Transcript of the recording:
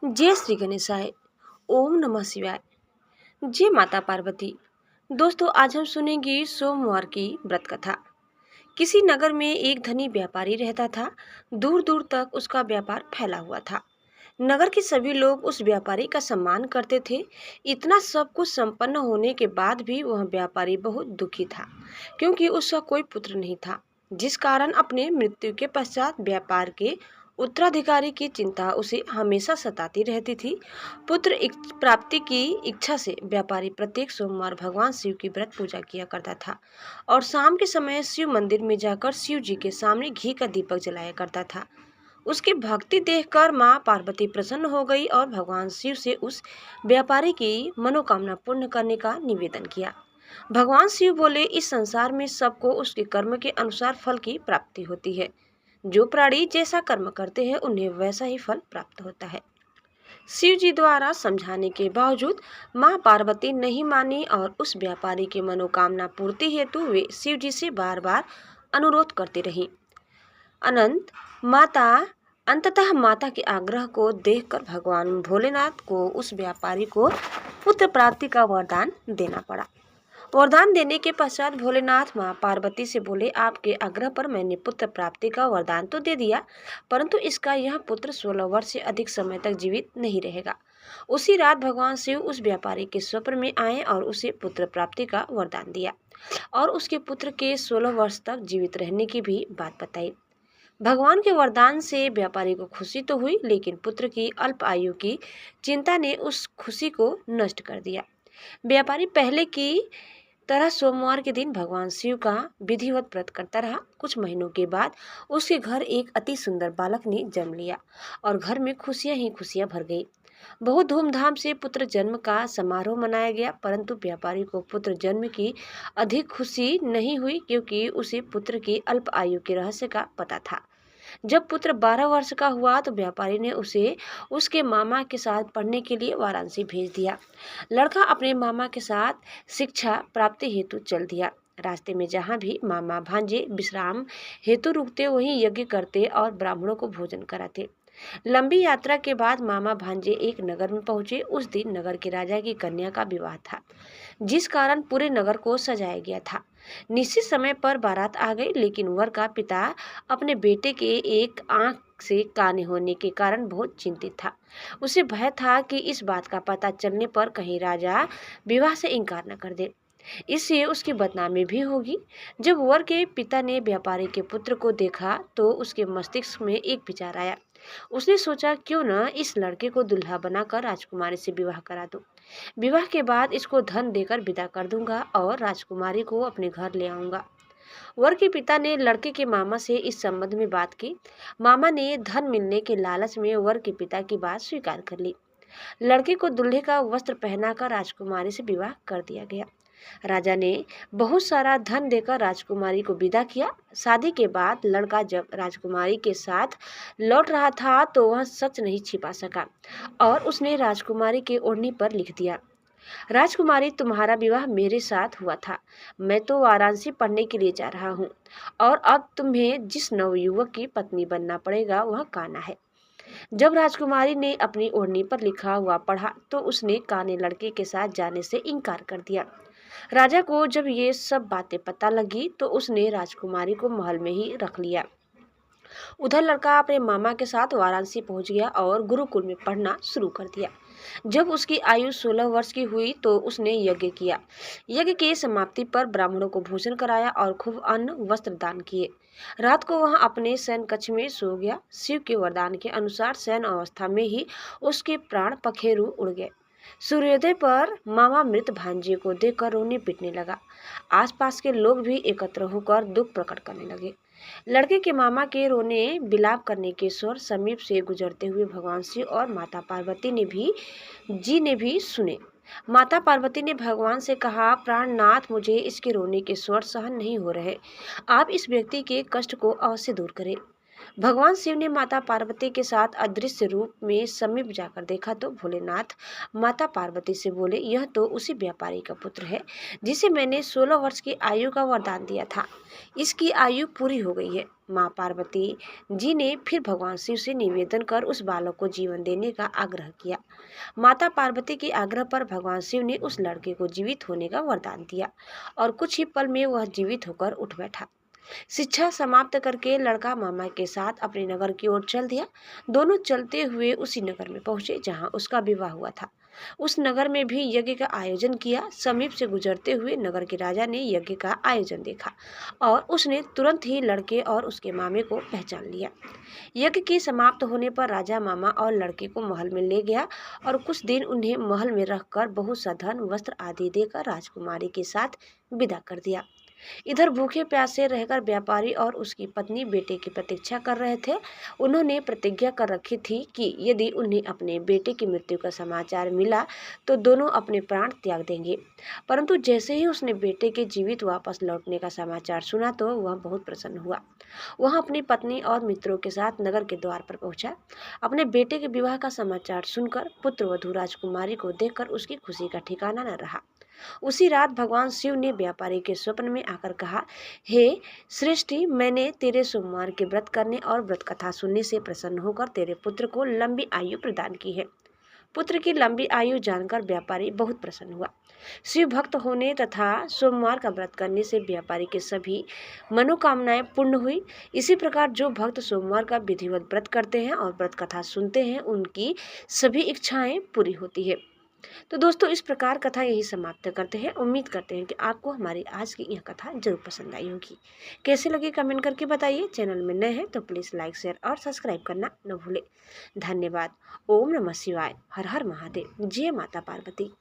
जय श्री गणेशाय। ओम नमः शिवाय। जय माता पार्वती। दोस्तों, आज हम सुनेंगे सोमवार की व्रत कथा। किसी नगर में एक धनी व्यापारी रहता था। दूर दूर तक उसका व्यापार फैला हुआ था। नगर के सभी लोग उस व्यापारी का सम्मान करते थे। इतना सब कुछ संपन्न होने के बाद भी वह व्यापारी बहुत दुखी था, क्योंकि उसका कोई पुत्र नहीं था, जिस कारण अपने मृत्यु के पश्चात व्यापार के उत्तराधिकारी की चिंता उसे हमेशा सताती रहती थी। प्राप्ति की इच्छा से व्यापारी प्रत्येक सोमवार भगवान शिव की व्रत पूजा किया करता था और शाम के समय शिव मंदिर में जाकर शिव जी के सामने घी का दीपक जलाया करता था। उसकी भक्ति देखकर मां पार्वती प्रसन्न हो गई और भगवान शिव से उस व्यापारी की मनोकामना पूर्ण करने का निवेदन किया। भगवान शिव बोले, इस संसार में सबको उसके कर्म के अनुसार फल की प्राप्ति होती है। जो प्राणी जैसा कर्म करते हैं उन्हें वैसा ही फल प्राप्त होता है। शिव जी द्वारा समझाने के बावजूद मां पार्वती नहीं मानी और उस व्यापारी की मनोकामना पूर्ति हेतु वे शिव जी से बार बार अनुरोध करती रही। अनंत माता अंततः माता के आग्रह को देखकर भगवान भोलेनाथ को उस व्यापारी को पुत्र प्राप्ति का वरदान देना पड़ा। वरदान देने के पश्चात भोलेनाथ मां पार्वती से बोले, आपके आग्रह पर मैंने पुत्र प्राप्ति का वरदान तो दे दिया, परंतु इसका यह पुत्र 16 वर्ष से अधिक समय तक जीवित नहीं रहेगा। उसी रात भगवान शिव उस व्यापारी के स्वप्न में आए और उसे पुत्र प्राप्ति का वरदान दिया और उसके पुत्र के 16 वर्ष तक जीवित रहने की भी बात बताई। भगवान के वरदान से व्यापारी को खुशी तो हुई, लेकिन पुत्र की अल्प आयु की चिंता ने उस खुशी को नष्ट कर दिया। व्यापारी पहले की तरह सोमवार के दिन भगवान शिव का विधिवत व्रत करता रहा। कुछ महीनों के बाद उसके घर एक अति सुंदर बालक ने जन्म लिया और घर में खुशियां ही खुशियां भर गई। बहुत धूमधाम से पुत्र जन्म का समारोह मनाया गया, परंतु व्यापारी को पुत्र जन्म की अधिक खुशी नहीं हुई, क्योंकि उसे पुत्र की अल्प आयु के रहस्य का पता था। जब पुत्र 12 वर्ष का हुआ तो व्यापारी ने उसे उसके मामा के साथ पढ़ने के लिए वाराणसी भेज दिया। लड़का अपने मामा के साथ शिक्षा प्राप्ति हेतु चल दिया। रास्ते में जहाँ भी मामा भांजे विश्राम हेतु रुकते वहीं यज्ञ करते और ब्राह्मणों को भोजन कराते। लंबी यात्रा के बाद मामा भांजे एक नगर में पहुंचे। उस दिन नगर के राजा की कन्या का विवाह था, जिस कारण पूरे नगर को सजाया गया था। निश्चित समय पर बारात आ गई, लेकिन वर का पिता अपने बेटे के एक आंख से काने होने के कारण बहुत चिंतित था। उसे भय था कि इस बात का पता चलने पर कहीं राजा विवाह से इनकार न कर दे, इससे उसकी बदनामी भी होगी। जब वर के पिता ने व्यापारी के पुत्र को देखा तो उसके मस्तिष्क में एक विचार आया। उसने सोचा, क्यों न इस लड़के को दुल्हा बनाकर राजकुमारी से विवाह करा दूं। विवाह के बाद इसको धन देकर विदा कर दूंगा और राजकुमारी को अपने घर ले आऊंगा। वर के पिता ने लड़के के मामा से इस संबंध में बात की। मामा ने धन मिलने के लालच में वर के पिता की बात स्वीकार कर ली। लड़के को दूल्हे का वस्त्र पहनाकर राजकुमारी से विवाह कर दिया गया। राजा ने बहुत सारा धन देकर राजकुमारी को विदा किया। शादी के बाद लड़का जब राजकुमारी के साथ लौट रहा था तो वह सच नहीं छिपा सका और उसने राजकुमारी के ओढ़नी पर लिख दिया, राजकुमारी, तुम्हारा विवाह मेरे साथ हुआ था। मैं तो वाराणसी पढ़ने के लिए जा रहा हूँ और अब तुम्हें जिस नवयुवक की पत्नी बनना पड़ेगा वह कान्हा है। जब राजकुमारी ने अपनी ओढ़नी पर लिखा हुआ पढ़ा तो उसने काने लड़के के साथ जाने से इनकार कर दिया। राजा को जब ये सब बातें पता लगी तो उसने राजकुमारी को महल में ही रख लिया। उधर लड़का अपने मामा के साथ वाराणसी पहुंच गया और गुरुकुल में पढ़ना शुरू कर दिया। जब उसकी आयु 16 वर्ष की हुई तो उसने यज्ञ किया। यज्ञ की समाप्ति पर ब्राह्मणों को भोजन कराया और खूब अन्न वस्त्र दान किए। रात को वह अपने शयन कक्ष में सो गया। शिव के वरदान के अनुसार शयन अवस्था में ही उसके प्राण पखेरु उड़ गए। सूर्योदय पर मामा मृत भांजे को देखकर रोने पीटने लगा। आसपास के लोग भी एकत्र होकर दुख प्रकट करने लगे। लड़के के मामा के रोने विलाप करने के स्वर समीप से गुजरते हुए भगवान शिव और माता पार्वती ने भी सुने। माता पार्वती ने भगवान से कहा, प्राणनाथ, मुझे इसके रोने के स्वर सहन नहीं हो रहे। आप इस व्यक्ति के कष्ट को अवश्य दूर करें। भगवान शिव ने माता पार्वती के साथ अदृश्य रूप में समीप जाकर देखा तो भोलेनाथ माता पार्वती से बोले, यह तो उसी व्यापारी का पुत्र है जिसे मैंने 16 वर्ष की आयु का वरदान दिया था। इसकी आयु पूरी हो गई है। माँ पार्वती जी ने फिर भगवान शिव से निवेदन कर उस बालक को जीवन देने का आग्रह किया। माता पार्वती के आग्रह पर भगवान शिव ने उस लड़के को जीवित होने का वरदान दिया और कुछ ही पल में वह जीवित होकर उठ बैठा। शिक्षा समाप्त करके लड़का मामा के साथ अपने नगर की ओर चल दिया। दोनों चलते हुए उसी नगर में पहुंचे जहां उसका विवाह हुआ था। उस नगर में भी यज्ञ का आयोजन किया। समीप से गुजरते हुए नगर के राजा ने यज्ञ का आयोजन देखा और उसने तुरंत ही लड़के और उसके मामे को पहचान लिया। यज्ञ के समाप्त होने पर राजा मामा और लड़के को महल में ले गया और कुछ दिन उन्हें महल में रखकर बहुत सा धन वस्त्र आदि देकर राजकुमारी के साथ विदा कर दिया। इधर भूखे प्यासे रहकर व्यापारी और उसकी पत्नी बेटे की प्रतीक्षा कर रहे थे। उन्होंने प्रतिज्ञा कर रखी थी कि यदि उन्हें अपने बेटे की मृत्यु का समाचार मिला तो दोनों अपने प्राण त्याग देंगे। परंतु जैसे ही उसने बेटे के जीवित वापस लौटने का समाचार सुना तो वह बहुत प्रसन्न हुआ। वह अपनी पत्नी और मित्रों के साथ नगर के द्वार पर पहुंचा। अपने बेटे के विवाह का समाचार सुनकर पुत्रवधू राजकुमारी को देखकर उसकी खुशी का ठिकाना न रहा। उसी रात भगवान शिव ने व्यापारी के स्वप्न में आकर कहा, हे सृष्टि, मैंने तेरे सोमवार के व्रत करने और व्रत कथा सुनने से प्रसन्न होकर तेरे पुत्र को लंबी आयु प्रदान की है। पुत्र की लंबी आयु जानकर व्यापारी बहुत प्रसन्न हुआ। शिव भक्त होने तथा सोमवार का व्रत करने से व्यापारी के सभी मनोकामनाएं पूर्ण हुई। इसी प्रकार जो भक्त सोमवार का विधिवत व्रत करते हैं और व्रत कथा सुनते हैं उनकी सभी इच्छाएं पूरी होती है। तो दोस्तों, इस प्रकार कथा यही समाप्त करते हैं। उम्मीद करते हैं कि आपको हमारी आज की यह कथा जरूर पसंद आई होगी। कैसे लगी कमेंट करके बताइए। चैनल में नए हैं तो प्लीज़ लाइक, शेयर और सब्सक्राइब करना न भूलें। धन्यवाद। ओम नमः शिवाय। हर हर महादेव। जय माता पार्वती।